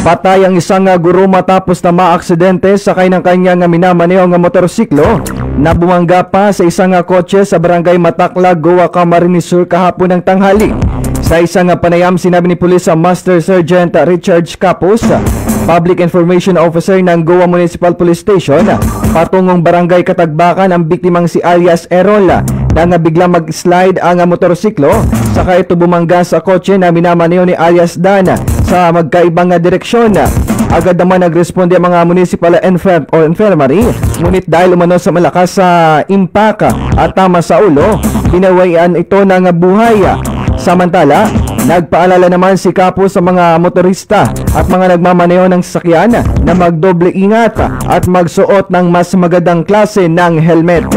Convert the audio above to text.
Patay ang isang guro matapos na maaksidente sakay ng kanyang minamaneo nga motorsiklo na bumangga pa sa isang kotse sa barangay Mataclag, Goa, Camarines Sur kahapon ng tanghali. Sa isang panayam, sinabi ni Police Master Sergeant Richard Capus, Public Information Officer ng Goa Municipal Police Station, patungong barangay Katagbakan ang biktimang si alias Errol na biglang mag-slide ang motorsiklo saka ito bumangga sa kotse na minamaneo ni alias Dan sa magkaibang direksyon. Agad naman nagresponde ang mga municipal infirmary, ngunit dahil umano sa malakas sa impact at tama sa ulo, binawayan ito ng buhay. Samantala, nagpaalala naman si Capo sa mga motorista at mga nagmamaneho ng sasakyan na magdoble ingat at magsuot ng mas magandang klase ng helmet.